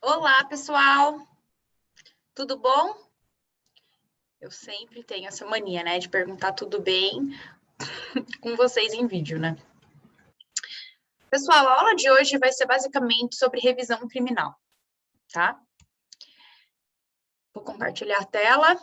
Olá, pessoal! Tudo bom? Eu sempre tenho essa mania, né, de perguntar tudo bem com vocês em vídeo, né? Pessoal, a aula de hoje vai ser basicamente sobre revisão criminal, tá? Vou compartilhar a tela.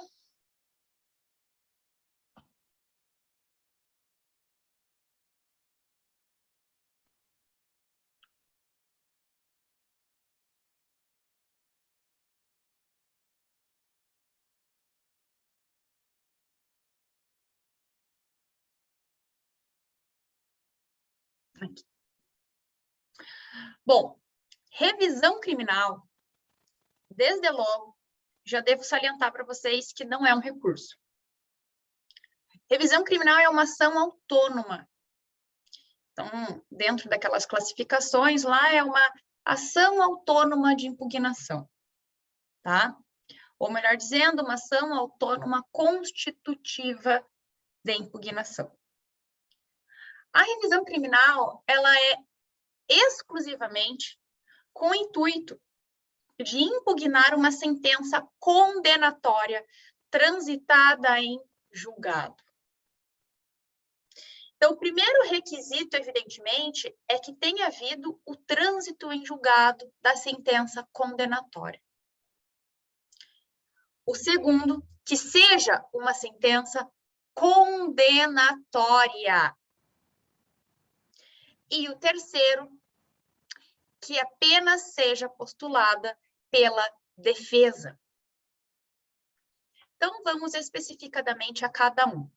Aqui. Bom, revisão criminal, desde logo, já devo salientar para vocês que não é um recurso. Revisão criminal é uma ação autônoma. Então, dentro daquelas classificações lá, é uma ação autônoma de impugnação, tá? Ou melhor dizendo, uma ação autônoma constitutiva de impugnação. A revisão criminal, ela é exclusivamente com o intuito de impugnar uma sentença condenatória transitada em julgado. Então, o primeiro requisito, evidentemente, é que tenha havido o trânsito em julgado da sentença condenatória. O segundo, que seja uma sentença condenatória. E o terceiro, que apenas seja postulada pela defesa. Então, vamos especificadamente a cada um.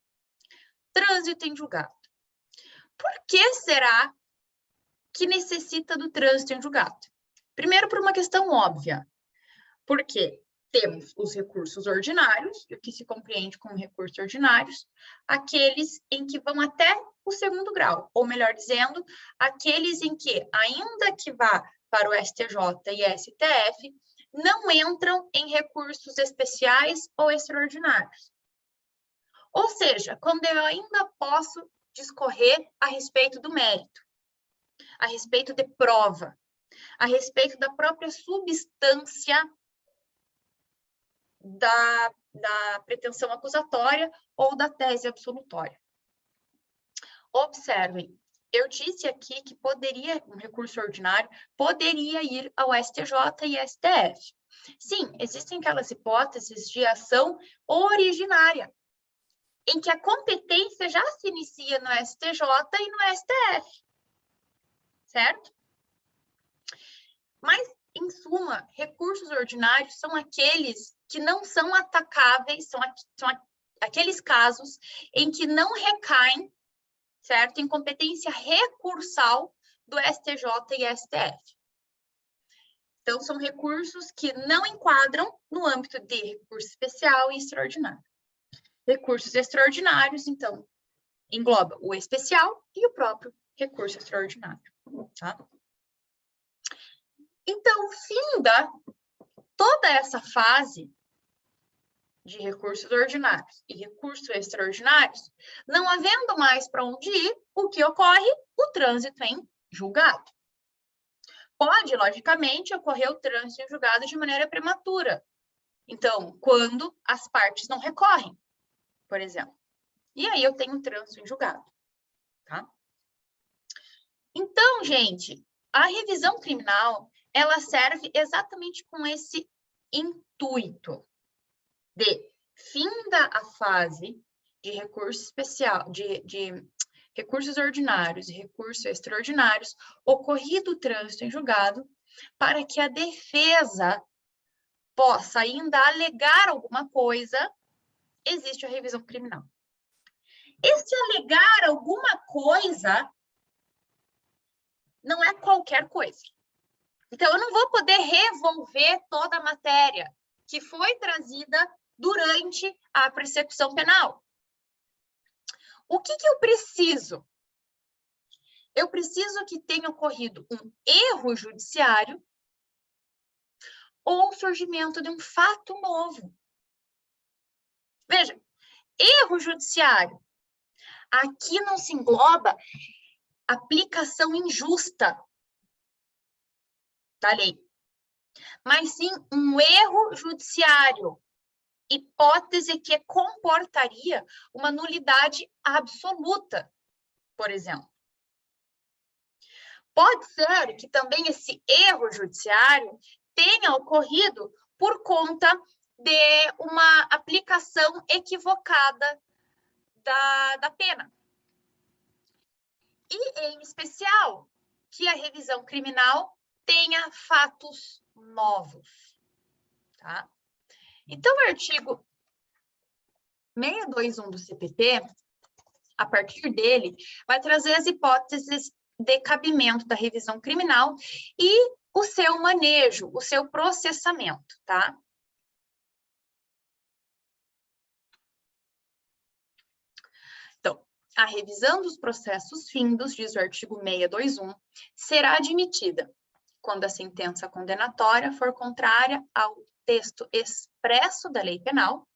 Trânsito em julgado. Por que será que necessita do trânsito em julgado? Primeiro, por uma questão óbvia. Porque temos os recursos ordinários, e o que se compreende como recursos ordinários, aqueles em que vão até o segundo grau, ou melhor dizendo, aqueles em que, ainda que vá para o STJ e STF, não entram em recursos especiais ou extraordinários. Ou seja, quando eu ainda posso discorrer a respeito do mérito, a respeito de prova, a respeito da própria substância da pretensão acusatória ou da tese absolutória. Observem, eu disse aqui que um recurso ordinário poderia ir ao STJ e STF. Sim, existem aquelas hipóteses de ação originária, em que a competência já se inicia no STJ e no STF, certo? Mas, em suma, recursos ordinários são aqueles que não são atacáveis, são aqueles casos em que não recaem, certo, em competência recursal do STJ e STF. Então, são recursos que não enquadram no âmbito de recurso especial e extraordinário. Recursos extraordinários, então, engloba o especial e o próprio recurso extraordinário, tá? Então, finda toda essa fase de recursos ordinários e recursos extraordinários, não havendo mais para onde ir, o que ocorre? O trânsito em julgado. Pode, logicamente, ocorrer o trânsito em julgado de maneira prematura. Então, quando as partes não recorrem, por exemplo. E aí eu tenho trânsito em julgado, tá? Então, gente, a revisão criminal, ela serve exatamente com esse intuito de finda a fase de recurso especial, de recursos ordinários e recursos extraordinários, ocorrido o trânsito em julgado, para que a defesa possa ainda alegar alguma coisa, existe a revisão criminal. Esse alegar alguma coisa não é qualquer coisa. Então, eu não vou poder revolver toda a matéria que foi trazida durante a persecução penal. O que eu preciso? Eu preciso que tenha ocorrido um erro judiciário ou o surgimento de um fato novo. Veja, erro judiciário. Aqui não se engloba aplicação injusta da lei. mas sim um erro judiciário, hipótese que comportaria uma nulidade absoluta, por exemplo. Pode ser que também esse erro judiciário tenha ocorrido por conta de uma aplicação equivocada da pena. E, em especial, que a revisão criminal tenha fatos novos. Tá? Então, o artigo 621 do CPP, a partir dele, vai trazer as hipóteses de cabimento da revisão criminal e o seu manejo, o seu processamento, tá? Então, a revisão dos processos findos, diz o artigo 621, será admitida quando a sentença condenatória for contrária ao texto expresso da lei penal.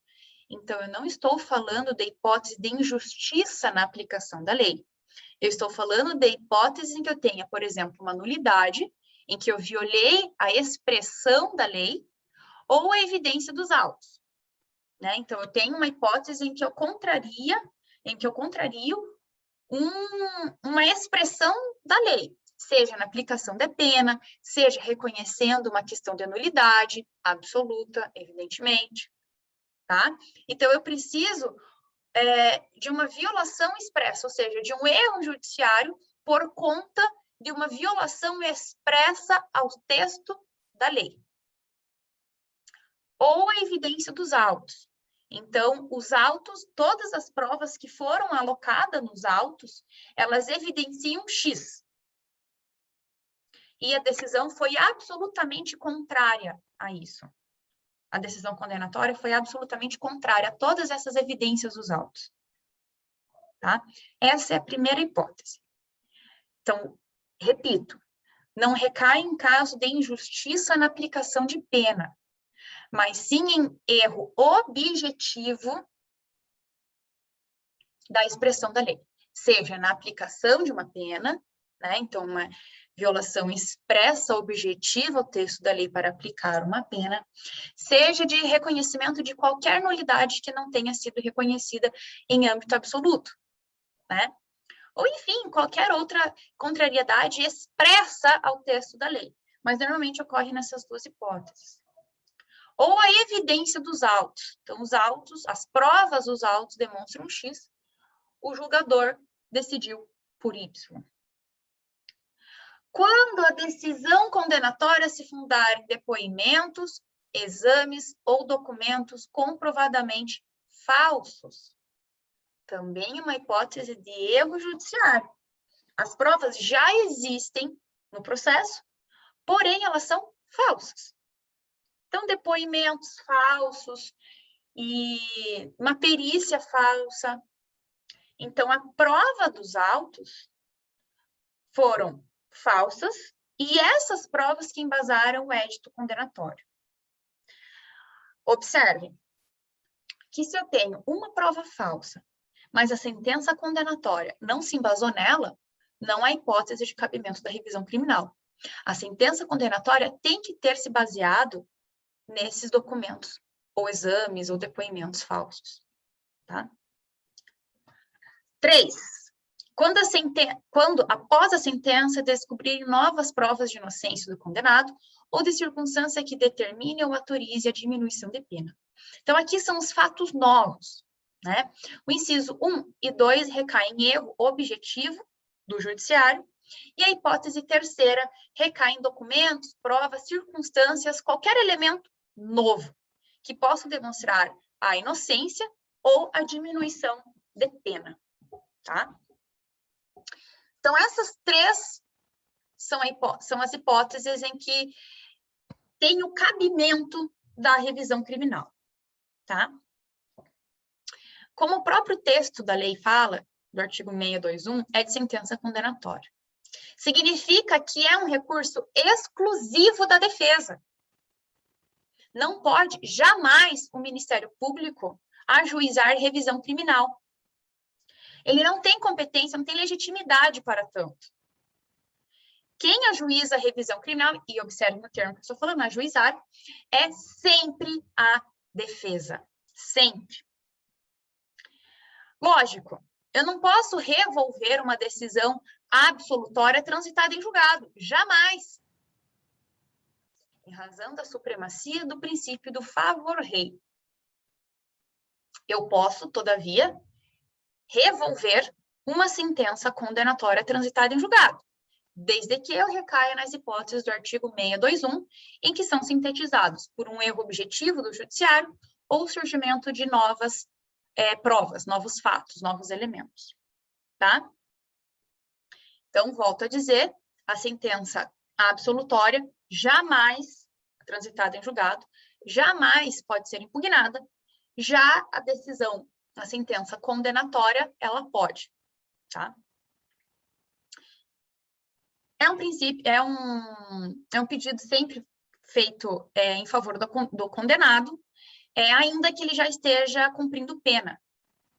Então, eu não estou falando da hipótese de injustiça na aplicação da lei. Eu estou falando de hipótese em que eu tenha, por exemplo, uma nulidade, em que eu violei a expressão da lei ou a evidência dos autos. Né? Então, eu tenho uma hipótese em que eu contrario uma expressão da lei, seja na aplicação da pena, seja reconhecendo uma questão de nulidade absoluta, evidentemente. Tá? Então, eu preciso de uma violação expressa, ou seja, de um erro judiciário por conta de uma violação expressa ao texto da lei. Ou a evidência dos autos. Então, os autos, todas as provas que foram alocadas nos autos, elas evidenciam X. E a decisão foi absolutamente contrária a isso. A decisão condenatória foi absolutamente contrária a todas essas evidências dos autos. Tá? Essa é a primeira hipótese. Então, repito, não recai em caso de injustiça na aplicação de pena, mas sim em erro objetivo da expressão da lei, seja na aplicação de uma pena, né? Então, uma violação expressa objetiva ao texto da lei para aplicar uma pena, seja de reconhecimento de qualquer nulidade que não tenha sido reconhecida em âmbito absoluto, né? Ou, enfim, qualquer outra contrariedade expressa ao texto da lei, mas normalmente ocorre nessas duas hipóteses. Ou a evidência dos autos. Então, os autos, as provas dos autos demonstram X, o julgador decidiu por Y. Quando a decisão condenatória se fundar em depoimentos, exames ou documentos comprovadamente falsos, também uma hipótese de erro judiciário. As provas já existem no processo, porém elas são falsas. Então, depoimentos falsos e uma perícia falsa. Então, a prova dos autos foram falsas e essas provas que embasaram o édito condenatório. Observe que se eu tenho uma prova falsa, mas a sentença condenatória não se embasou nela, não há hipótese de cabimento da revisão criminal. A sentença condenatória tem que ter se baseado nesses documentos, ou exames, ou depoimentos falsos. Tá? 3. Quando, após a sentença, descobrirem novas provas de inocência do condenado, ou de circunstância que determine ou autorize a diminuição de pena. Então, aqui são os fatos novos. Né? O inciso 1 e 2 recaem em erro objetivo do judiciário, e a hipótese terceira recai em documentos, provas, circunstâncias, qualquer elemento novo que possa demonstrar a inocência ou a diminuição de pena. Tá? Então, essas três são as hipóteses em que tem o cabimento da revisão criminal. Tá? Como o próprio texto da lei fala, do artigo 621, é de sentença condenatória. Significa que é um recurso exclusivo da defesa. Não pode, jamais, o Ministério Público ajuizar revisão criminal. Ele não tem competência, não tem legitimidade para tanto. quem ajuiza a revisão criminal, e observe no termo que eu estou falando, ajuizar, é sempre a defesa. Sempre. Lógico, eu não posso revolver uma decisão absolutória transitada em julgado. Jamais. Em razão da supremacia do princípio do favor rei. Eu posso, todavia, revolver uma sentença condenatória transitada em julgado, desde que eu recaia nas hipóteses do artigo 621, em que são sintetizados por um erro objetivo do judiciário ou surgimento de novas provas, novos fatos, novos elementos, tá? Então, volto a dizer, a sentença absolutória jamais, transitada em julgado, jamais pode ser impugnada, já a decisão, a sentença condenatória, ela pode, tá? É um princípio, é um pedido sempre feito em favor do condenado, ainda que ele já esteja cumprindo pena,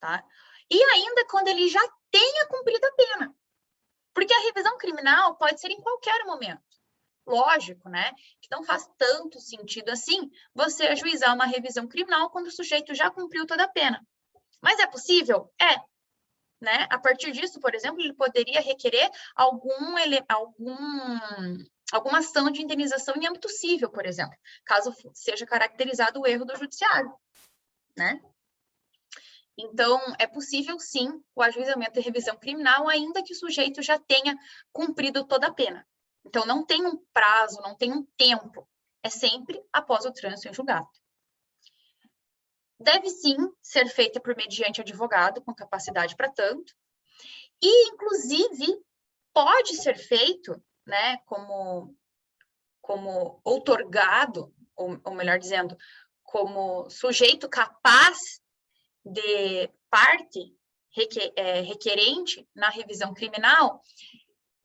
tá? E ainda quando ele já tenha cumprido a pena. Porque a revisão criminal pode ser em qualquer momento. Lógico, né? Que não faz tanto sentido assim você ajuizar uma revisão criminal quando o sujeito já cumpriu toda a pena. Mas é possível? É. Né? A partir disso, por exemplo, ele poderia requerer alguma ação de indenização em âmbito civil, por exemplo, caso seja caracterizado o erro do judiciário, né? Então, é possível, sim, o ajuizamento e revisão criminal, ainda que o sujeito já tenha cumprido toda a pena. Então, não tem um prazo, não tem um tempo. É sempre após o trânsito em julgado. Deve, sim, ser feita por mediante advogado com capacidade para tanto. E, inclusive, pode ser feito, né, como outorgado, ou melhor dizendo, como sujeito capaz de parte requerente na revisão criminal,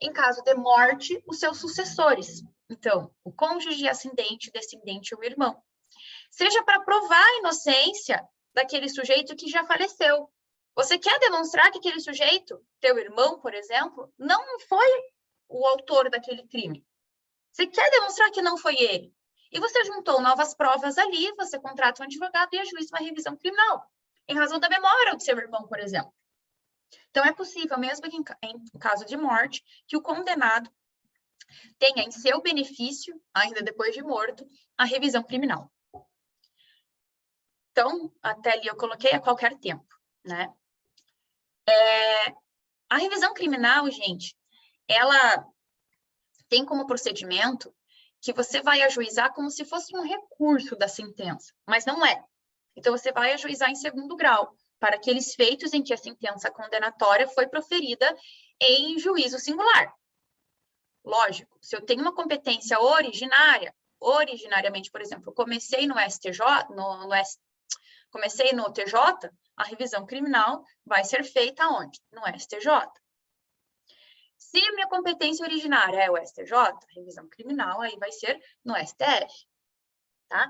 em caso de morte, os seus sucessores. Então, o cônjuge, ascendente, descendente ou irmão. Seja para provar a inocência daquele sujeito que já faleceu. Você quer demonstrar que aquele sujeito, teu irmão, por exemplo, não foi o autor daquele crime. Você quer demonstrar que não foi ele. E você juntou novas provas ali, você contrata um advogado e ajuiza uma revisão criminal, em razão da memória do seu irmão, por exemplo. Então, é possível, mesmo que em caso de morte, que o condenado tenha em seu benefício, ainda depois de morto, a revisão criminal. Então, até ali eu coloquei a qualquer tempo, né? A revisão criminal, gente, ela tem como procedimento que você vai ajuizar como se fosse um recurso da sentença, mas não é. Então, você vai ajuizar em segundo grau, para aqueles feitos em que a sentença condenatória foi proferida em juízo singular. Lógico, se eu tenho uma competência originariamente, por exemplo, eu comecei no STJ, comecei no TJ, a revisão criminal vai ser feita onde? No STJ. Se a minha competência originária é o STJ, a revisão criminal aí vai ser no STF, tá?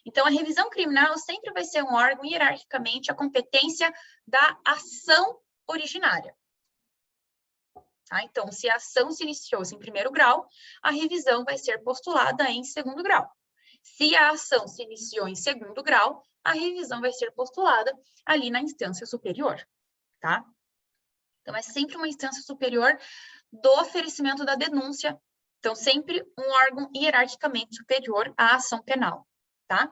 Então, a revisão criminal sempre vai ser um órgão, hierarquicamente, a competência da ação originária. Tá? Então, se a ação se iniciou em primeiro grau, a revisão vai ser postulada em segundo grau. Se a ação se iniciou em segundo grau, a revisão vai ser postulada ali na instância superior, tá? Então, é sempre uma instância superior do oferecimento da denúncia. Então, sempre um órgão hierarquicamente superior à ação penal, tá?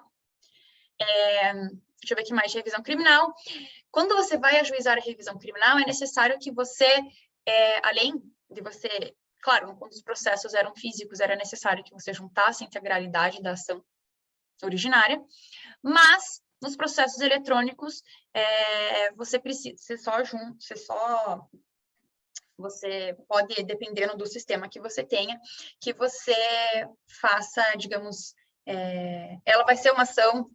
Deixa eu ver aqui mais de revisão criminal. Quando você vai ajuizar a revisão criminal, é necessário que você, além de você... Claro, quando os processos eram físicos, era necessário que você juntasse a integralidade da ação originária, mas nos processos eletrônicos, você pode, dependendo do sistema que você tenha, que você faça, digamos, ela vai ser uma ação,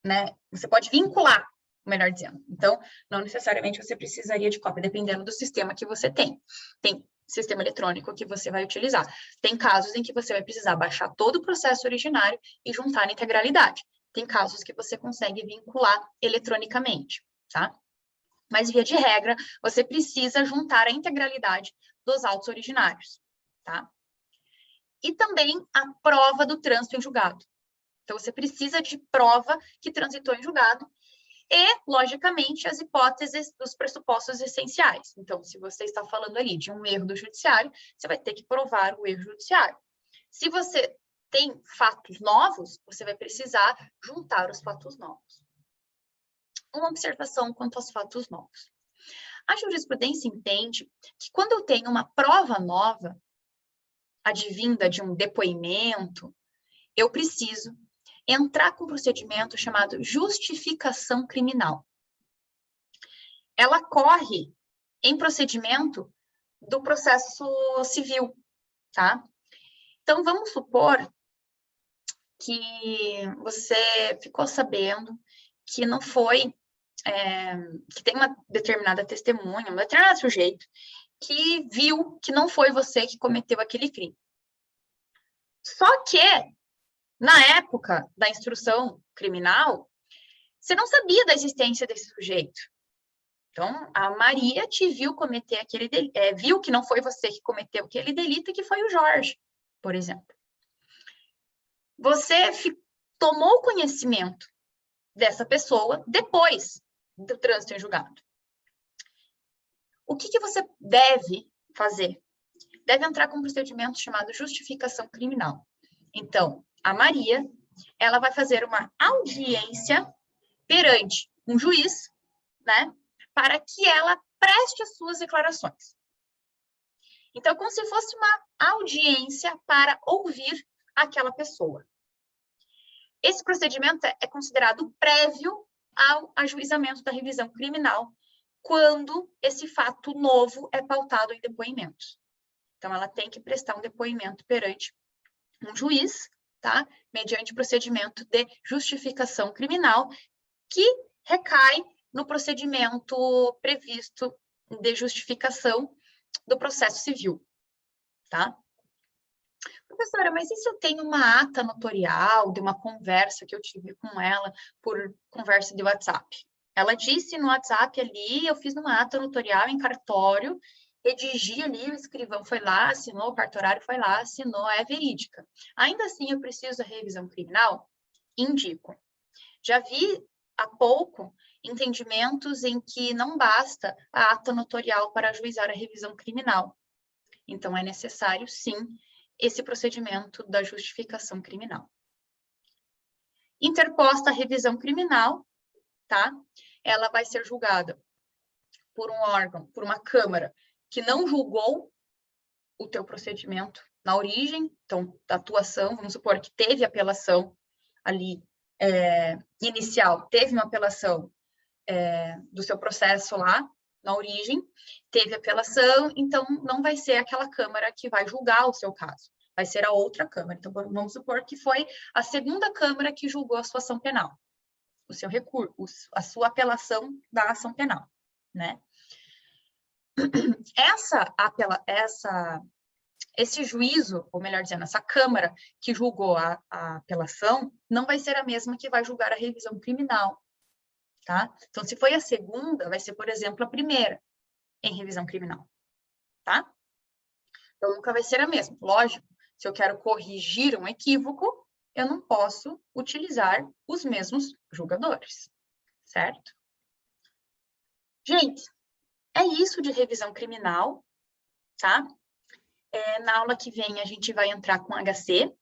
né? Você pode vincular, melhor dizendo. Então, não necessariamente você precisaria de cópia, dependendo do sistema que você tem. Tem sistema eletrônico que você vai utilizar. Tem casos em que você vai precisar baixar todo o processo originário e juntar na integralidade. Tem casos que você consegue vincular eletronicamente, tá? Mas, via de regra, você precisa juntar a integralidade dos autos originários, tá? e também a prova do trânsito em julgado. Então, você precisa de prova que transitou em julgado e, logicamente, as hipóteses dos pressupostos essenciais. Então, se você está falando ali de um erro do judiciário, você vai ter que provar o erro judiciário. Se você tem fatos novos, você vai precisar juntar os fatos novos. Uma observação quanto aos fatos novos. A jurisprudência entende que quando eu tenho uma prova nova, advinda de um depoimento, eu preciso entrar com um procedimento chamado justificação criminal. Ela corre em procedimento do processo civil, tá? Então, vamos supor que você ficou sabendo que não foi, que tem uma determinada testemunha, um determinado sujeito, que viu que não foi você que cometeu aquele crime. Só que, na época da instrução criminal, você não sabia da existência desse sujeito. Então, a Maria te viu cometer aquele delito, viu que não foi você que cometeu aquele delito, que foi o Jorge, por exemplo. Você tomou conhecimento dessa pessoa depois do trânsito em julgado. O que você deve fazer? Deve entrar com um procedimento chamado justificação criminal. Então, a Maria, ela vai fazer uma audiência perante um juiz, né, para que ela preste as suas declarações. Então, como se fosse uma audiência para ouvir aquela pessoa. Esse procedimento é considerado prévio ao ajuizamento da revisão criminal, quando esse fato novo é pautado em depoimentos. Então, ela tem que prestar um depoimento perante um juiz, tá? Mediante procedimento de justificação criminal, que recai no procedimento previsto de justificação do processo civil, tá? Professora, mas e se eu tenho uma ata notorial de uma conversa que eu tive com ela por conversa de WhatsApp? Ela disse no WhatsApp ali, eu fiz uma ata notorial em cartório, redigi ali, o escrivão foi lá, assinou, o cartorário foi lá, assinou, é verídica. Ainda assim, eu preciso da revisão criminal? Indico. Já vi há pouco entendimentos em que não basta a ata notorial para ajuizar a revisão criminal. Então, é necessário, sim, esse procedimento da justificação criminal. Interposta a revisão criminal, tá? Ela vai ser julgada por um órgão, por uma Câmara, que não julgou o teu procedimento na origem, então, da atuação, vamos supor que teve apelação ali, inicial, teve uma apelação do seu processo lá, na origem, teve apelação, então não vai ser aquela Câmara que vai julgar o seu caso, vai ser a outra Câmara. Então, vamos supor que foi a segunda Câmara que julgou a sua ação penal, o seu recurso, a sua apelação da ação penal, né? Esse juízo, ou melhor dizendo, essa Câmara que julgou a apelação, não vai ser a mesma que vai julgar a revisão criminal, tá? Então, se foi a segunda, vai ser, por exemplo, a primeira em revisão criminal, tá? Então, nunca vai ser a mesma. Lógico, se eu quero corrigir um equívoco, eu não posso utilizar os mesmos julgadores, certo? Gente, é isso de revisão criminal, tá? Na aula que vem, a gente vai entrar com HC,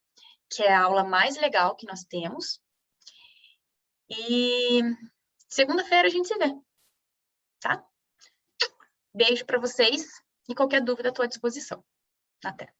que é a aula mais legal que nós temos. E segunda-feira a gente se vê, tá? Beijo para vocês e qualquer dúvida estou à disposição. Até.